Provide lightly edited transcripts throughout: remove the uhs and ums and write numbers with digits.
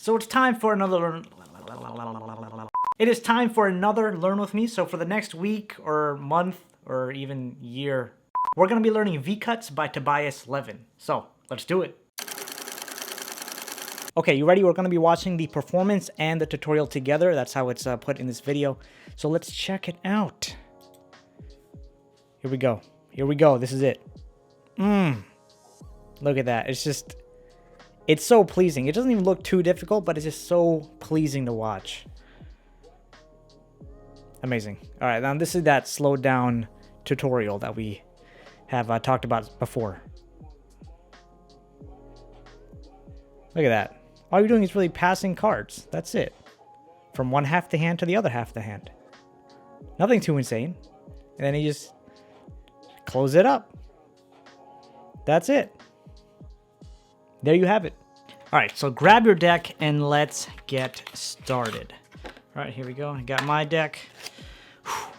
So it's time for another It is time for another Learn With Me. So for the next week or month or even year, we're going to be learning V-Cuts by Tobias Levin. So let's do it. Okay, you ready? We're going to be watching the performance and the tutorial together. That's how it's put in this video. So let's check it out. Here we go. Here we go. This is it. Look at that. It's so pleasing. It doesn't even look too difficult, but it's just so pleasing to watch. Amazing. All right, now this is that slowed down tutorial that we have talked about before. Look at that. All you're doing is really passing cards. That's it. From one half the hand to the other half the hand. Nothing too insane. And then you just close it up. That's it. There you have it. All right, so grab your deck and let's get started. All right, here we go. I got my deck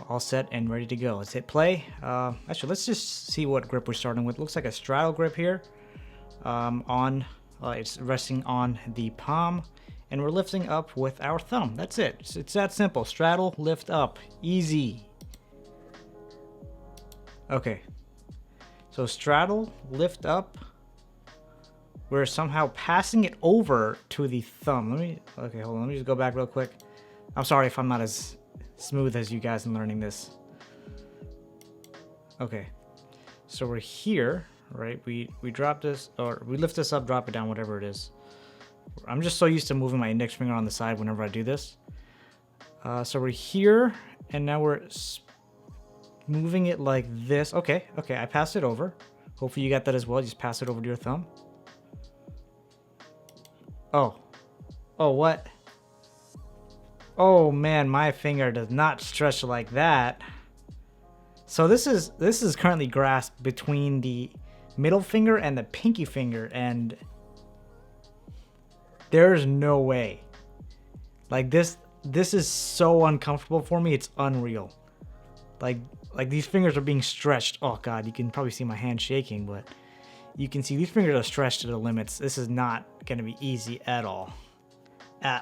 all set and ready to go. Let's hit play. Actually, let's just see what grip we're starting with. Looks like a straddle grip here. It's resting on the palm, and we're lifting up with our thumb. That's it. It's that simple. Straddle, lift up. Easy. Okay. So straddle, lift up. We're somehow passing it over to the thumb. Okay, hold on. Let me just go back real quick. I'm sorry if I'm not as smooth as you guys in learning this. Okay. So we're here, right? We drop this, or we lift this up, drop it down, whatever it is. I'm just so used to moving my index finger on the side whenever I do this. So we're here, and now we're moving it like this. Okay, I passed it over. Hopefully you got that as well. Just pass it over to your thumb. Oh, what? Oh man, my finger does not stretch like that. So this is currently grasped between the middle finger and the pinky finger, and there's no way. Like this is so uncomfortable for me. It's unreal. Like these fingers are being stretched. Oh god, you can probably see my hand shaking, but you can see these fingers are stretched to the limits. This is not gonna be easy at all.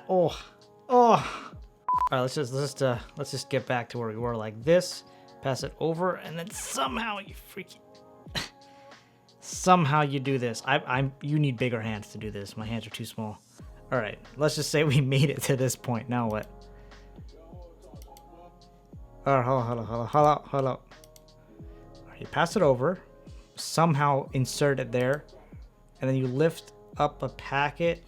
All right, let's just get back to where we were. Like this, pass it over, and then somehow you somehow you do this. You need bigger hands to do this. My hands are too small. All right, let's just say we made it to this point. Now what? Hold up. You pass it over, somehow insert it there, and then you lift up a packet,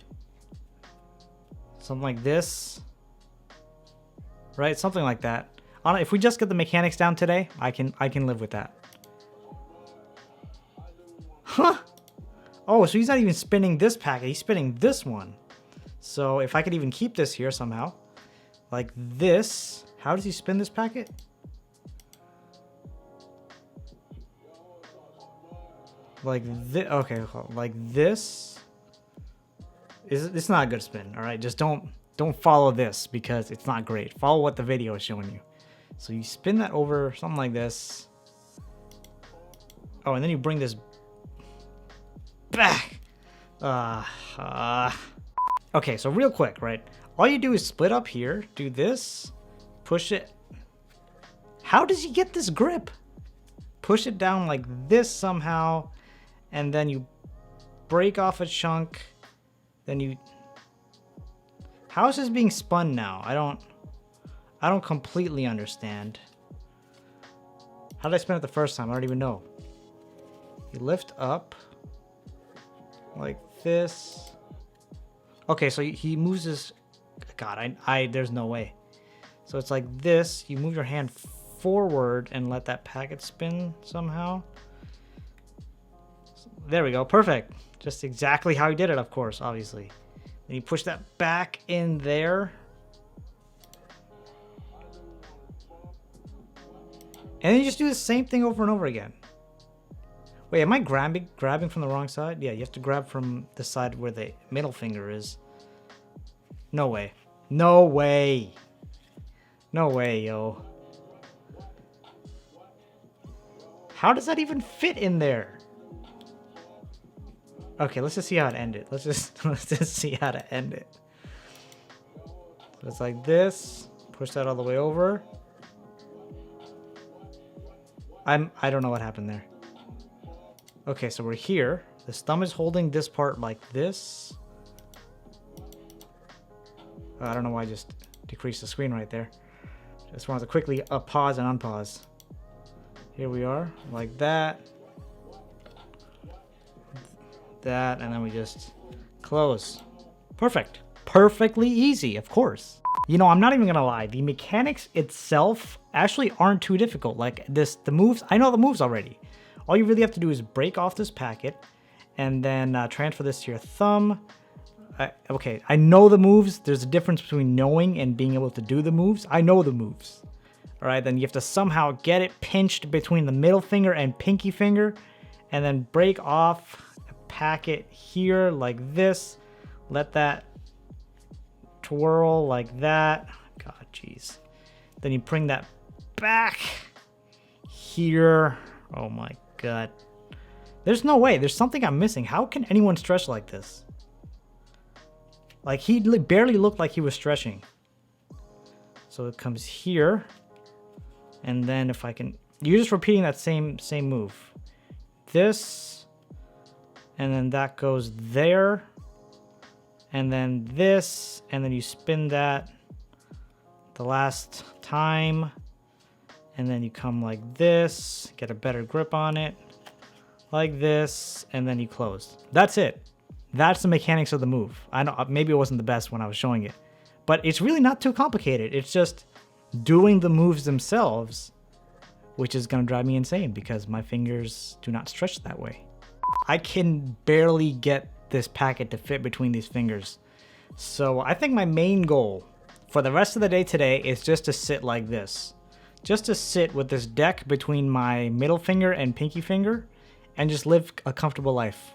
something like this, right? Something like that. If we just get the mechanics down today, I can live with that. Huh? Oh, so he's not even spinning this packet. He's spinning this one. So if I could even keep this here somehow, like this. How does he spin this packet? Like this. Okay, like this. It's not a good spin. All right, just don't follow this because it's not great. Follow what the video is showing you. So you spin that over, something like this. Oh, and then you bring this back. Okay, so real quick, right? All you do is split up here, do this, push it. How does he get this grip? Push it down like this somehow, and then you break off a chunk. Then you... How is this being spun now? I don't completely understand. How did I spin it the first time? I don't even know. You lift up like this. Okay, so he moves his... God, there's no way. So it's like this. You move your hand forward and let that packet spin somehow. There we go. Perfect. Just exactly how he did it, of course, obviously. Then you push that back in there. And then you just do the same thing over and over again. Wait, am I grabbing from the wrong side? Yeah, you have to grab from the side where the middle finger is. No way. No way. No way, yo. How does that even fit in there? Okay, let's just see how to end it. Let's just see how to end it. So it's like this. Push that all the way over. I don't know what happened there. Okay, so we're here. This thumb is holding this part like this. I don't know why I just decreased the screen right there. Just wanted to quickly pause and unpause. Here we are, like that. That, and then we just close. Perfect. Perfectly easy, of course. You know, I'm not even gonna lie. The mechanics itself actually aren't too difficult. Like this, the moves, I know the moves already. All you really have to do is break off this packet and then transfer this to your thumb. Okay, I know the moves. There's a difference between knowing and being able to do the moves. I know the moves. All right, then you have to somehow get it pinched between the middle finger and pinky finger and then break off a packet here like this. Let that twirl like that. God, jeez. Then you bring that back here. Oh my God. There's no way. There's something I'm missing. How can anyone stretch like this? Like he barely looked like he was stretching. So it comes here. And then if I can, you're just repeating that same move. This, and then that goes there. And then this, and then you spin that the last time. And then you come like this, get a better grip on it. Like this, and then you close. That's it. That's the mechanics of the move. I know maybe it wasn't the best when I was showing it, but it's really not too complicated. It's just doing the moves themselves, which is gonna drive me insane because my fingers do not stretch that way. I can barely get this packet to fit between these fingers. So I think my main goal for the rest of the day today is just to sit like this. Just to sit with this deck between my middle finger and pinky finger and just live a comfortable life.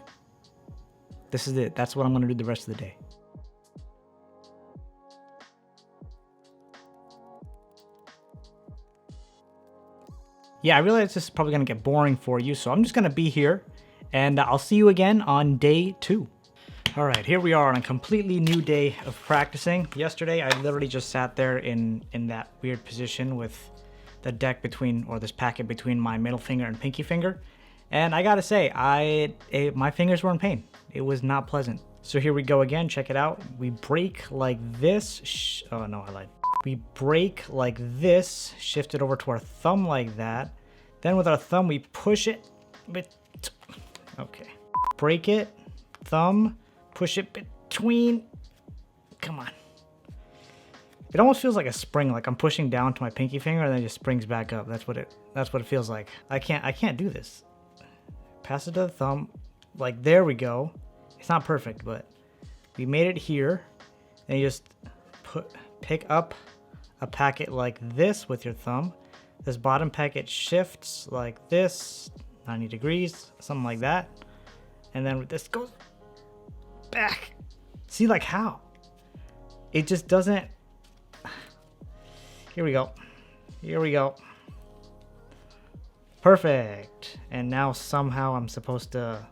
This is it. That's what I'm gonna do the rest of the day. Yeah, I realize this is probably gonna get boring for you, so I'm just gonna be here and I'll see you again on day 2. All right, here we are on a completely new day of practicing. Yesterday, I literally just sat there in that weird position with the deck between, or this packet between my middle finger and pinky finger. And I gotta say, my fingers were in pain. It was not pleasant. So here we go again, check it out. We break like this. Oh no, I lied. We break like this, shift it over to our thumb like that. Then with our thumb, we push it. Okay. Break it, thumb, push it between. Come on. It almost feels like a spring, like I'm pushing down to my pinky finger and then it just springs back up. That's what it feels like. I can't do this. Pass it to the thumb. Like there we go. It's not perfect, but we made it here. And you just pick up a packet like this with your thumb. This bottom packet shifts like this, 90 degrees, something like that. And then this goes back. See, like how? It just doesn't. Here we go. Here we go. Perfect. And now somehow I'm supposed to.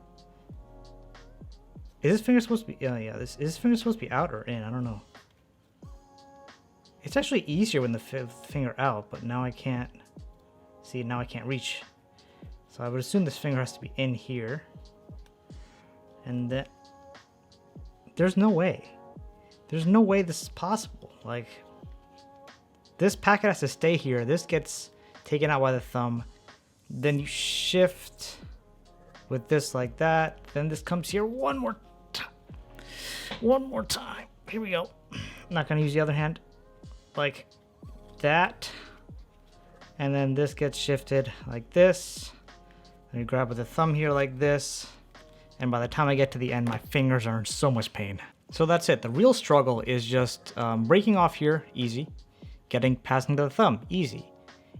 Is this finger supposed to be? Yeah. Is this finger supposed to be out or in? I don't know. It's actually easier when the finger out, but now I can't. See, now I can't reach. So I would assume this finger has to be in here. And then there's no way. There's no way this is possible. Like, this packet has to stay here. This gets taken out by the thumb. Then you shift with this like that. Then this comes here one more time. One more time. Here we go. I'm not going to use the other hand. Like that. And then this gets shifted like this. And you grab with the thumb here like this. And by the time I get to the end, my fingers are in so much pain. So that's it. The real struggle is just breaking off here, easy. Passing to the thumb, easy.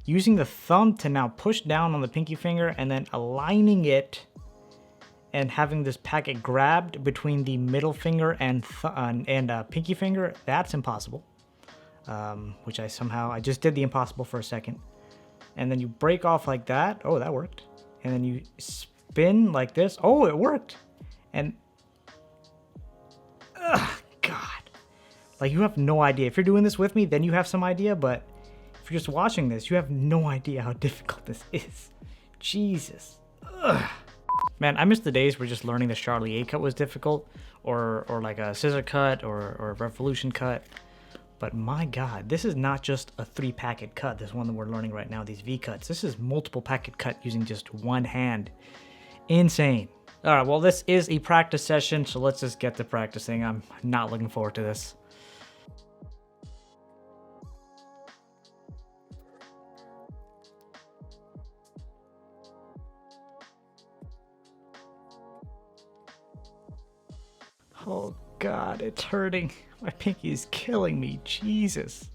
Using the thumb to now push down on the pinky finger and then aligning it and having this packet grabbed between the middle finger and pinky finger, that's impossible. Which I just did the impossible for a second. And then you break off like that. Oh, that worked. And then you spin like this. Oh, it worked. And God, Like, you have no idea. If you're doing this with me, then you have some idea, but if you're just watching this, you have no idea how difficult this is. Jesus. Ugh. Man, I miss the days where just learning the Charlie A cut was difficult, or like a scissor cut, or a revolution cut. But my God, this is not just a 3-packet cut. This one that we're learning right now, these V cuts. This is multiple packet cut using just one hand. Insane. All right, well, this is a practice session, so let's just get to practicing. I'm not looking forward to this. Oh God, it's hurting. My pinky is killing me. Jesus.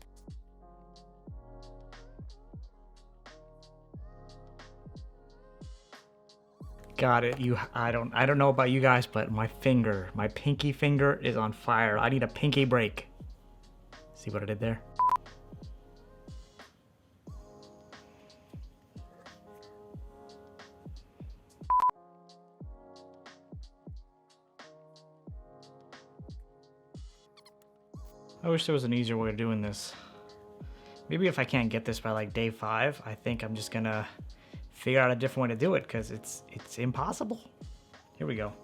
Got it. I don't know about you guys, but my pinky finger is on fire. I need a pinky break. See what I did there? I wish there was an easier way of doing this. Maybe if I can't get this by like day 5, I think I'm just gonna figure out a different way to do it, because it's impossible. Here we go.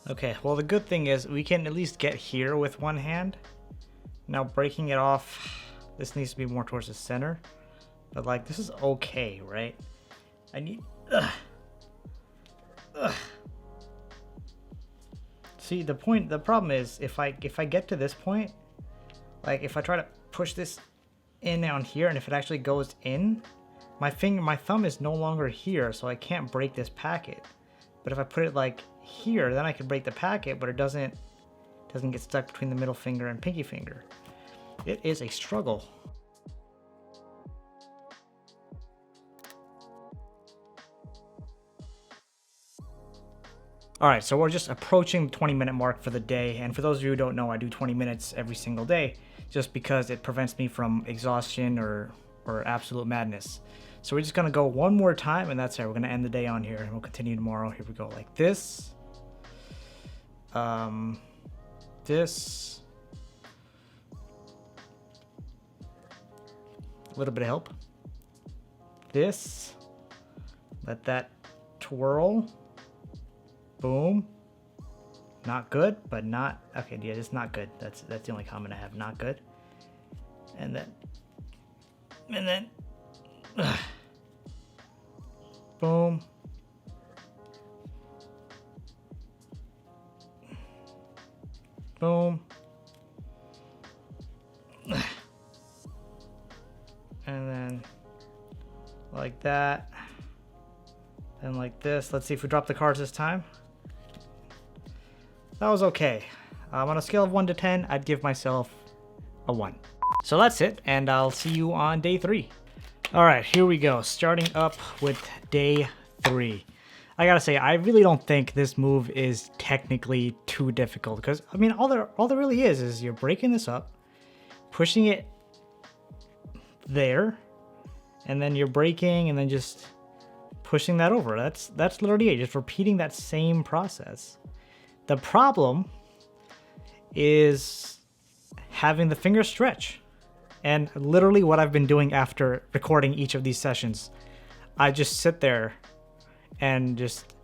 Okay, well, the good thing is we can at least get here with one hand. Now breaking it off, this needs to be more towards the center. But like, this is okay, right? I need... See, the problem is, if I get to this point, like if I try to push this in down here, and if it actually goes in, my thumb is no longer here, so I can't break this packet. But if I put it like here, then I can break the packet, but it doesn't get stuck between the middle finger and pinky finger. It is a struggle. All right, so we're just approaching the 20-minute mark for the day. And for those of you who don't know, I do 20 minutes every single day just because it prevents me from exhaustion or absolute madness. So we're just gonna go one more time, and that's it. We're gonna end the day on here, and we'll continue tomorrow. Here we go, like this. This. A little bit of help. This. Let that twirl. Boom. Not good, but not okay. Yeah, just not good. That's the only comment I have. Not good. And then boom. Boom. And then like that. And like this. Let's see if we drop the cards this time. That was okay. On a scale of 1 to 10, I'd give myself a 1. So that's it, and I'll see you on day 3. All right, here we go. Starting up with day 3. I gotta say, I really don't think this move is technically too difficult, because I mean, all there really is you're breaking this up, pushing it there, and then you're breaking, and then just pushing that over. That's literally it. Just repeating that same process. The problem is having the finger stretch. And literally what I've been doing after recording each of these sessions, I just sit there and just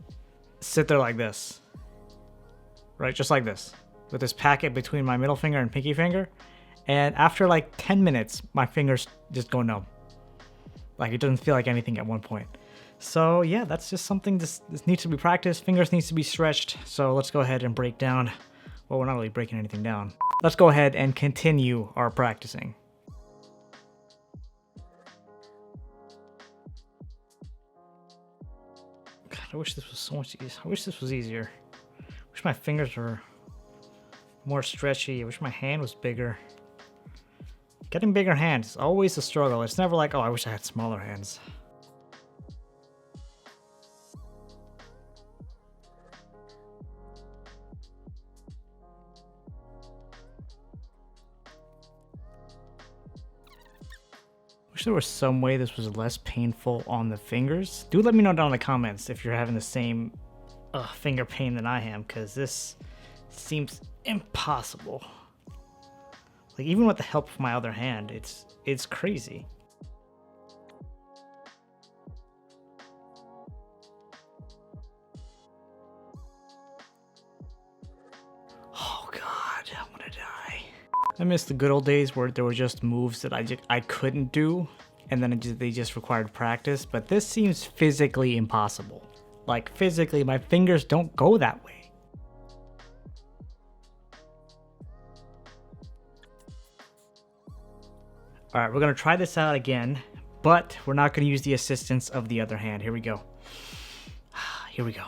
sit there like this. Right? Just like this. With this packet between my middle finger and pinky finger. And after like 10 minutes, my fingers just go numb. Like, it doesn't feel like anything at one point. So yeah, that's just something this needs to be practiced. Fingers needs to be stretched. So let's go ahead and break down. Well, we're not really breaking anything down. Let's go ahead and continue our practicing. God, I wish this was so much easier. I wish this was easier. I wish my fingers were more stretchy. I wish my hand was bigger. Getting bigger hands is always a struggle. It's never like, oh, I wish I had smaller hands. Wish there was some way this was less painful on the fingers. Do let me know down in the comments if you're having the same finger pain than I am, because this seems impossible. Like, even with the help of my other hand, it's crazy. Oh God, I'm gonna die. I miss the good old days where there were just moves that I couldn't do, and then they just required practice. But this seems physically impossible. Like, physically, my fingers don't go that way. All right, we're gonna try this out again, but we're not gonna use the assistance of the other hand. Here we go. Here we go.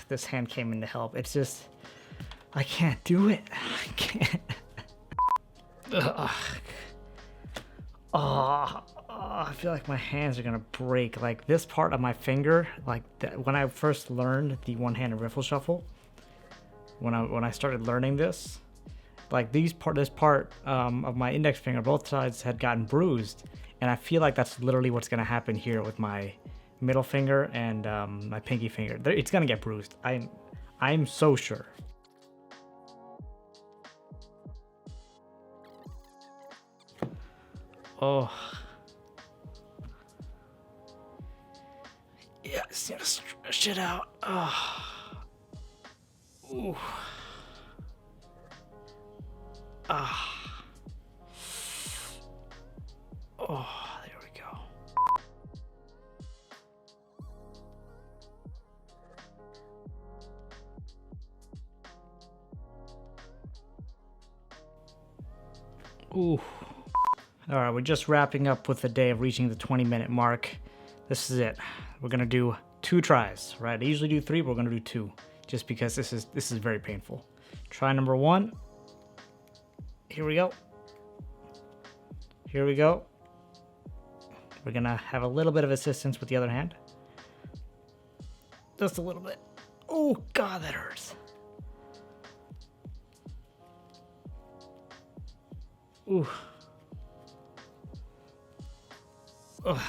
This hand came in to help. It's just, I can't do it. I can't. I feel like my hands are gonna break. Like, this part of my finger, like when I first learned the one-handed riffle shuffle, when I started learning this, like this part of my index finger, both sides had gotten bruised, and I feel like that's literally what's gonna happen here with my middle finger and my pinky finger. It's gonna get bruised. I'm so sure. Oh. Yeah, I just need to stretch it out. Oh. Ooh. Ah. Oh, there we go. Ooh. All right, we're just wrapping up with the day of reaching the 20-minute mark. This is it. We're gonna do 2 tries, right? I usually do 3, but we're gonna do 2, just because this is very painful. Try number 1. Here we go. Here we go. We're gonna have a little bit of assistance with the other hand. Just a little bit. Oh God, that hurts. Ooh. Ugh.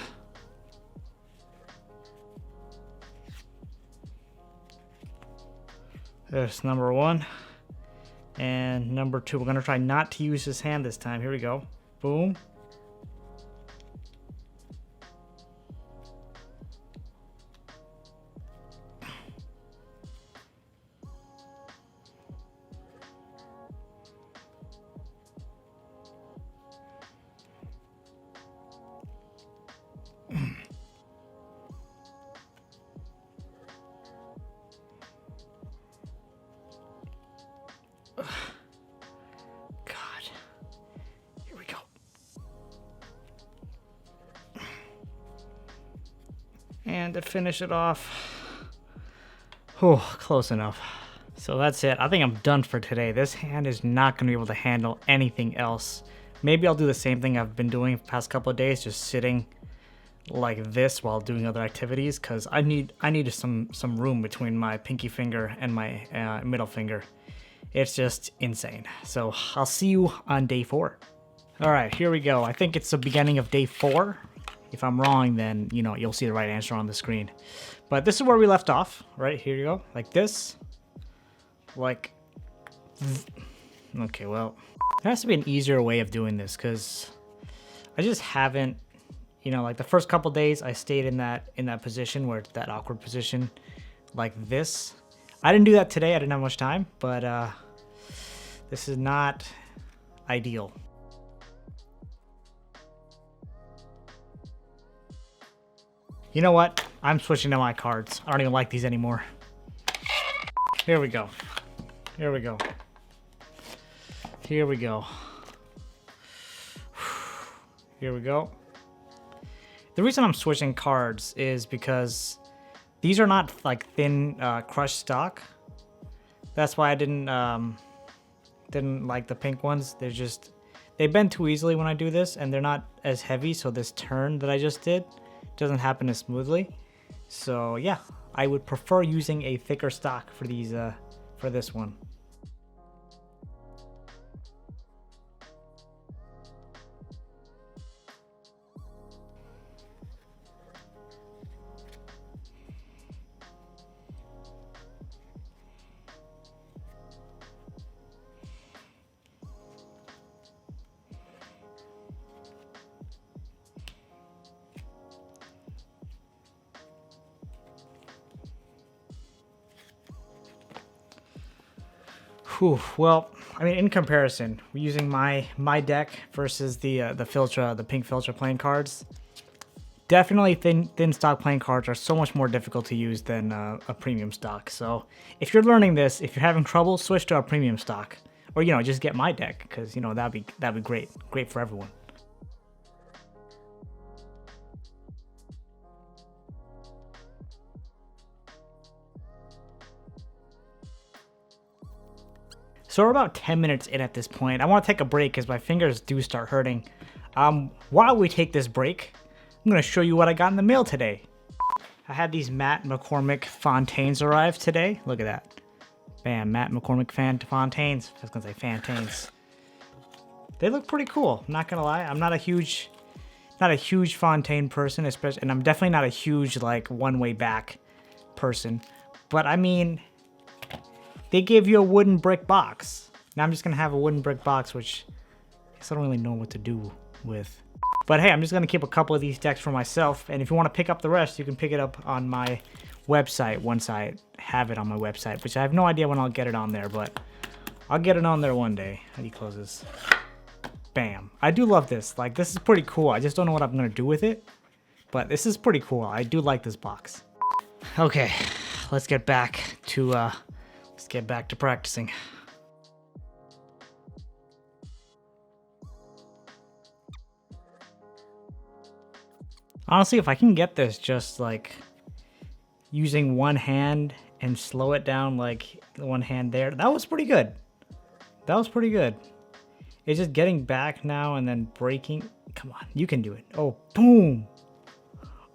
There's number 1. And number 2. We're going to try not to use his hand this time. Here we go. Boom. And to finish it off, oh, close enough. So that's it. I think I'm done for today. This hand is not going to be able to handle anything else. Maybe I'll do the same thing I've been doing the past couple of days, just sitting like this while doing other activities, because I needed some room between my pinky finger and my middle finger. It's just insane. So I'll see you on day 4. All right, here we go. I think it's the beginning of day 4. If I'm wrong, then, you know, you'll see the right answer on the screen. But this is where we left off, right? Here you go. Like this. Like... Okay, well... There has to be an easier way of doing this, because I just haven't... You know, like the first couple days, I stayed in that position, where it's that awkward position. Like this. I didn't do that today. I didn't have much time. But this is not ideal. You know what? I'm switching to my cards. I don't even like these anymore. Here we go. Here we go. Here we go. Here we go. The reason I'm switching cards is because these are not like thin crushed stock. That's why I didn't like the pink ones. They bend too easily when I do this, and they're not as heavy, so this turn that I just did doesn't happen as smoothly. So yeah, I would prefer using a thicker stock for these for this one. Whew, well, I mean, in comparison, we're using my deck versus the Filtra, the pink Filtra playing cards. Definitely thin stock playing cards are so much more difficult to use than a premium stock. So if you're learning this, if you're having trouble, switch to a premium stock, or just get my deck, because that'd be great for everyone. So we're about 10 minutes in at this point. I want to take a break because my fingers do start hurting. While we take this break, I'm going to show you what I got in the mail today. I had these Matt McCormick Fontaines arrive today. Look at that. Bam, Matt McCormick Fontaines. I was going to say Fontaines. They look pretty cool. I'm not going to lie. I'm not a huge Fontaine person, especially, and I'm definitely not a huge like one-way back person. But I mean, they gave you a wooden brick box. Now I'm just going to have a wooden brick box, which I guess I don't really know what to do with. But hey, I'm just going to keep a couple of these decks for myself. And if you want to pick up the rest, you can pick it up on my website once I have it on my website, which I have no idea when I'll get it on there, but I'll get it on there one day. How do you close this? Bam. I do love this. Like, this is pretty cool. I just don't know what I'm going to do with it, but this is pretty cool. I do like this box. Okay, let's get back to practicing. Honestly, if I can get this just like using one hand and slow it down like one hand there, that was pretty good. That was pretty good. It's just getting back now and then breaking. Come on, you can do it. Oh, boom.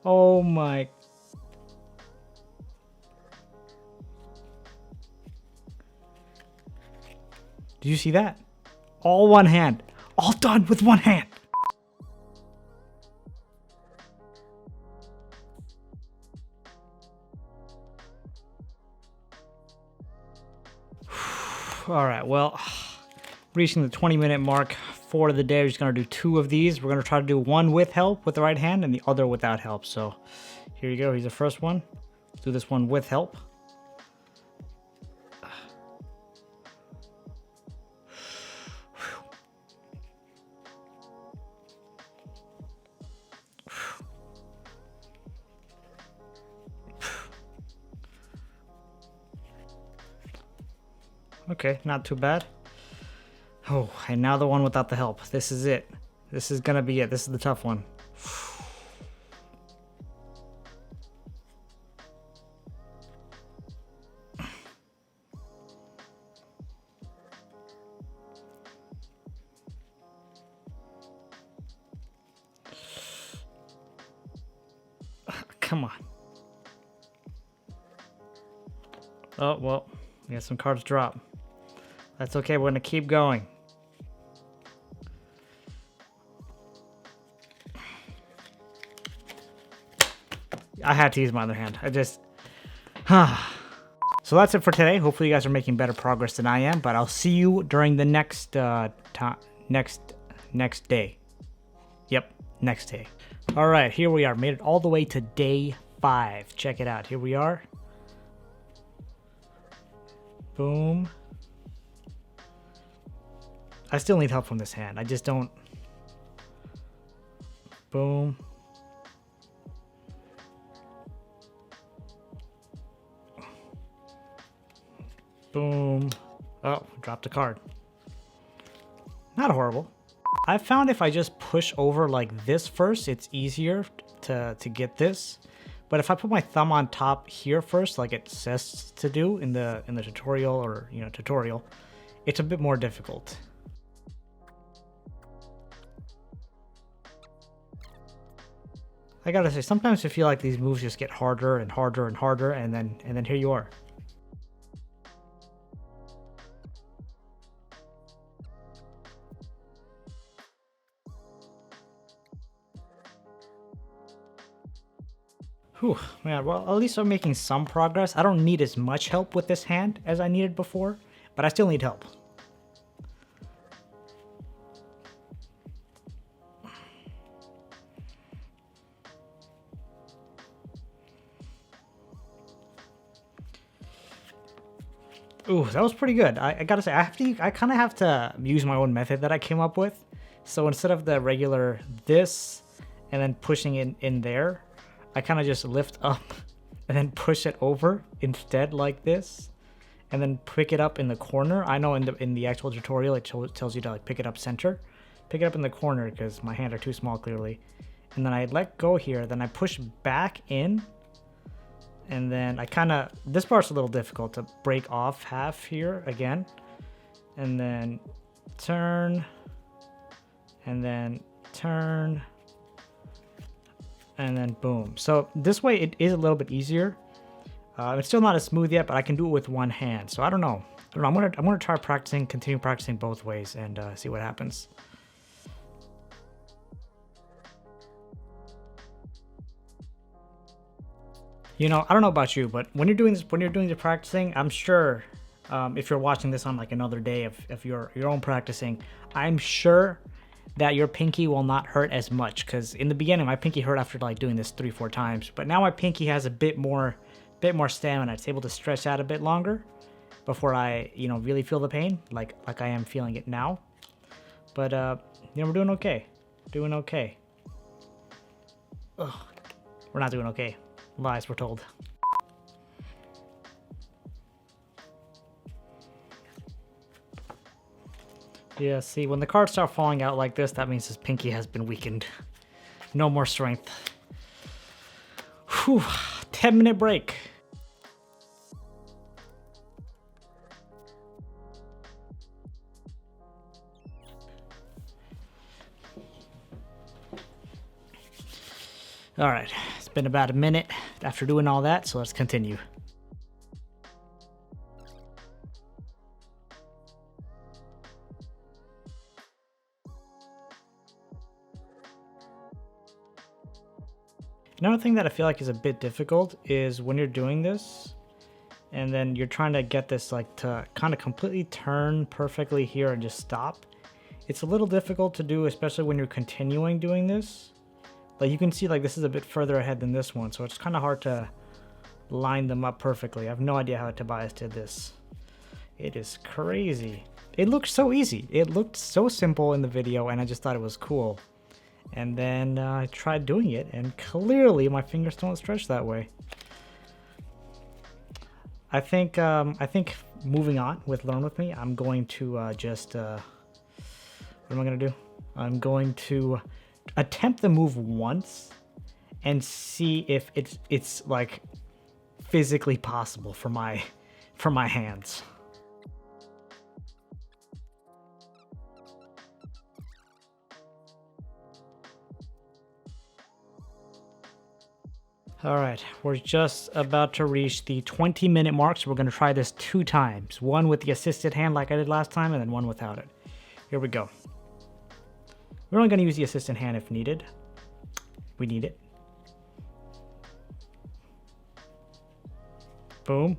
Oh my. Did you see that? All one hand. All done with one hand. All right, well, reaching the 20-minute mark for the day. We're just going to do 2 of these. We're going to try to do one with help with the right hand and the other without help. So here you go. Here's the first one. Let's do this one with help. Okay, not too bad. Oh, and now the one without the help. This is it. This is gonna be it. This is the tough one. Come on. Oh, well, we got some cards drop. That's okay, we're gonna keep going. I had to use my other hand. So that's it for today. Hopefully you guys are making better progress than I am, but I'll see you during the next next day. Yep, next day. All right, here we are. Made it all the way to day 5. Check it out. Here we are. Boom. I still need help from this hand. I just don't. Boom. Boom. Oh, dropped a card. Not horrible. I found if I just push over like this first, it's easier to get this. But if I put my thumb on top here first, like it says to do in the tutorial, or tutorial, it's a bit more difficult. I gotta say, sometimes I feel like these moves just get harder and harder and harder, and then here you are. Whew, man, well, at least I'm making some progress. I don't need as much help with this hand as I needed before, but I still need help. Ooh, that was pretty good. I gotta say, I kind of have to use my own method that I came up with. So instead of the regular this and then pushing it in there, I kind of just lift up and then push it over instead, like this, and then pick it up in the corner. I know in the actual tutorial it tells you to like pick it up center, pick it up in the corner because my hands are too small clearly, and then I let go here. Then I push back in. And then I kind of, this part's a little difficult to break off half here again. And then turn. And then turn. And then boom. So this way it is a little bit easier. It's still not as smooth yet, but I can do it with one hand. So I don't know. I'm gonna try practicing, continue practicing both ways, and see what happens. I don't know about you, but when you're doing this, when you're doing the practicing, I'm sure if you're watching this on like another day of your own practicing, I'm sure that your pinky will not hurt as much, because in the beginning my pinky hurt after like doing this 3-4 times, but now my pinky has a bit more stamina. It's able to stretch out a bit longer before I really feel the pain like I am feeling it now. But we're doing okay. Ugh, we're not doing okay. Lies were told. Yeah, see, when the cards start falling out like this, that means his pinky has been weakened. No more strength. Whew, 10-minute break. All right, it's been about a minute after doing all that, so let's continue. Another thing that I feel like is a bit difficult is when you're doing this and then you're trying to get this like to kind of completely turn perfectly here and just stop. It's a little difficult to do, especially when you're continuing doing this. Like you can see, like this is a bit further ahead than this one, so it's kind of hard to line them up perfectly. I have no idea how Tobias did this. It is crazy. It looked so easy. It looked so simple in the video, and I just thought it was cool. And then I tried doing it, and clearly my fingers don't stretch that way. I think moving on with Learn With Me, I'm going to what am I going to do? I'm going to attempt the move once and see if it's like physically possible for my hands. All right, we're just about to reach the 20-minute mark, so we're going to try this 2 times. One with the assisted hand like I did last time, and then one without it. Here we go. We're only going to use the assistant hand if needed. We need it. Boom.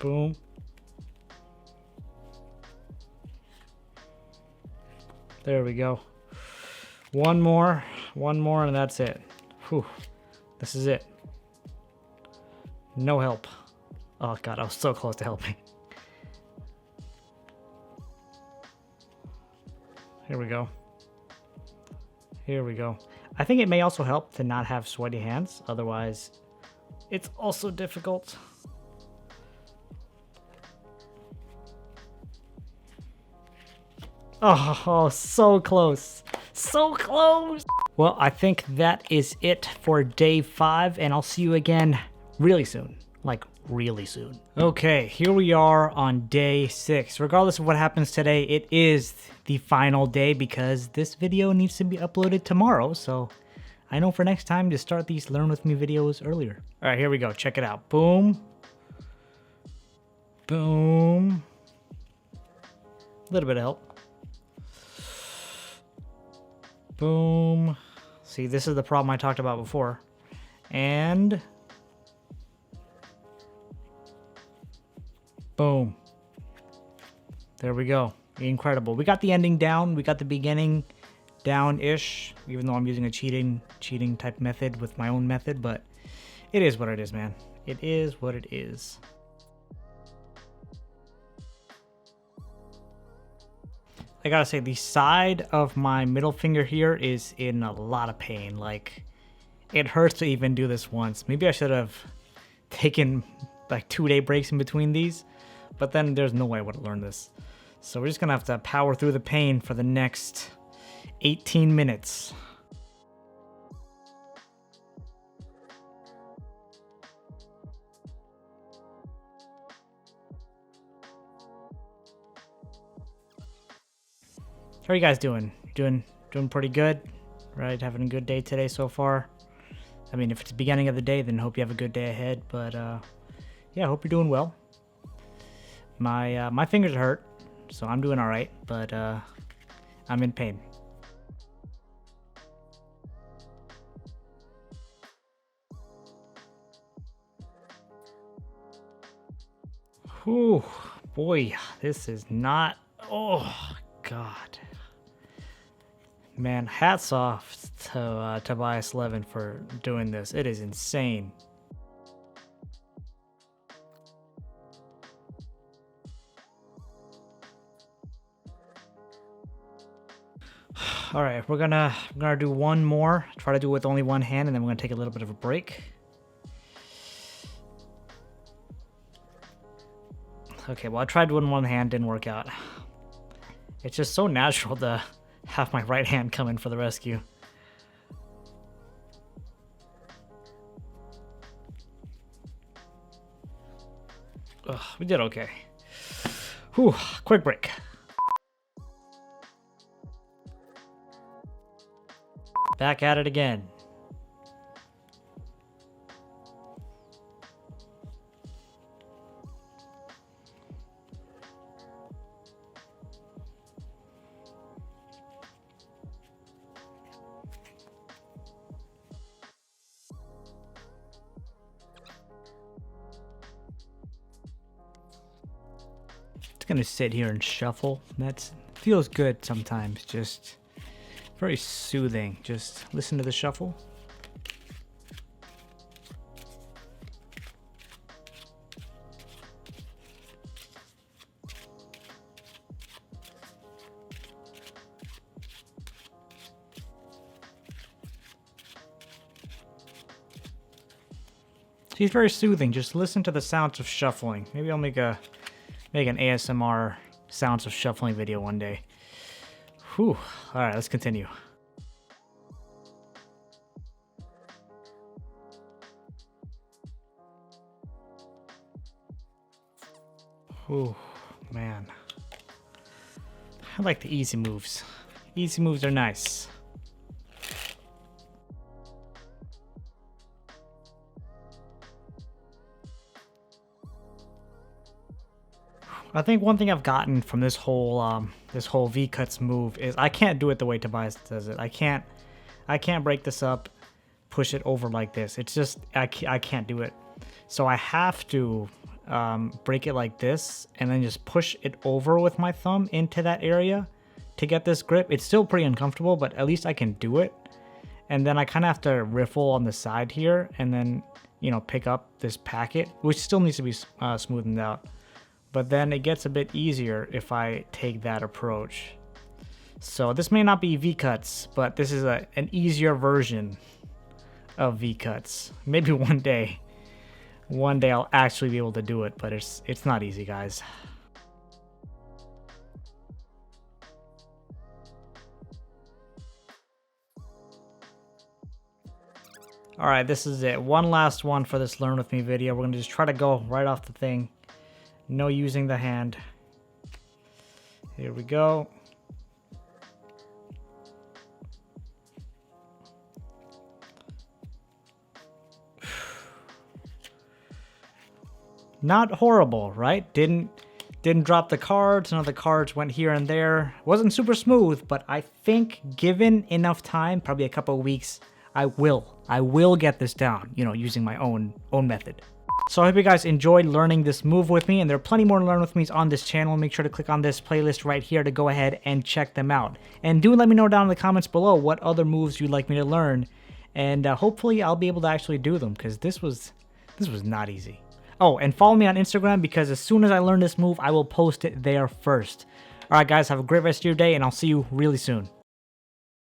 Boom. There we go. One more, and that's it. Whew. This is it. No help. Oh god, I was so close to helping. Here we go. Here we go. I think it may also help to not have sweaty hands, otherwise it's also difficult. Oh, so close. So close. Well, I think that is it for day 5, and I'll see you again really soon. Like, really soon. Okay, here we are on day 6. Regardless of what happens today, it is the final day because this video needs to be uploaded tomorrow, so I know for next time to start these Learn With Me videos earlier. All right, here we go. Check it out. Boom. Boom. A little bit of help. Boom. See, this is the problem I talked about before. And boom. There we go. Incredible. We got the ending down. We got the beginning down-ish, even though I'm using a cheating type method with my own method, but it is what it is, man. It is what it is. I gotta say, the side of my middle finger here is in a lot of pain. Like, it hurts to even do this once. Maybe I should have taken like 2-day breaks in between these, but then there's no way I would have learned this. So we're just gonna have to power through the pain for the next 18 minutes. How are you guys doing? Doing pretty good, right? Having a good day today so far. I mean, if it's the beginning of the day, then hope you have a good day ahead. But yeah, I hope you're doing well. My fingers hurt, so I'm doing all right. But I'm in pain. Whew, boy, this is not. Oh God. Man, hats off to Tobias Levin for doing this. It is insane. All right, we're gonna do one more. Try to do it with only one hand, and then we're gonna take a little bit of a break. Okay, well, I tried doing one hand, didn't work out. It's just so natural to have my right hand come in for the rescue. Ugh, we did okay. Whew, quick break. Back at it again. Gonna sit here and shuffle. That feels good sometimes. Just very soothing. Just listen to the shuffle. She's very soothing. Just listen to the sounds of shuffling. Maybe I'll make an ASMR sounds of shuffling video one day. Whew. All right, let's continue. Whew, man. I like the easy moves. Easy moves are nice. I think one thing I've gotten from this whole V-cuts move is I can't do it the way Tobias does it. I can't break this up, push it over like this. It's just I can't do it. So I have to break it like this and then just push it over with my thumb into that area to get this grip. It's still pretty uncomfortable, but at least I can do it. And then I kind of have to riffle on the side here and then, you know, pick up this packet, which still needs to be smoothened out. But then it gets a bit easier if I take that approach. So this may not be V-cuts, but this is an easier version of V-cuts. Maybe one day I'll actually be able to do it, but it's not easy, guys. All right, this is it. One last one for this Learn With Me video. We're going to just try to go right off the thing. No using the hand. Here we go. Not horrible, right? Didn't drop the cards. None of the cards went here and there. Wasn't super smooth, but I think given enough time, probably a couple of weeks, I will get this down, you know, using my own method. So I hope you guys enjoyed learning this move with me, and there are plenty more Learn With Me's on this channel. Make sure to click on this playlist right here to go ahead and check them out. And do let me know down in the comments below what other moves you'd like me to learn, and hopefully I'll be able to actually do them, because this was not easy. Oh, and follow me on Instagram, because as soon as I learn this move, I will post it there first. Alright guys, have a great rest of your day, and I'll see you really soon.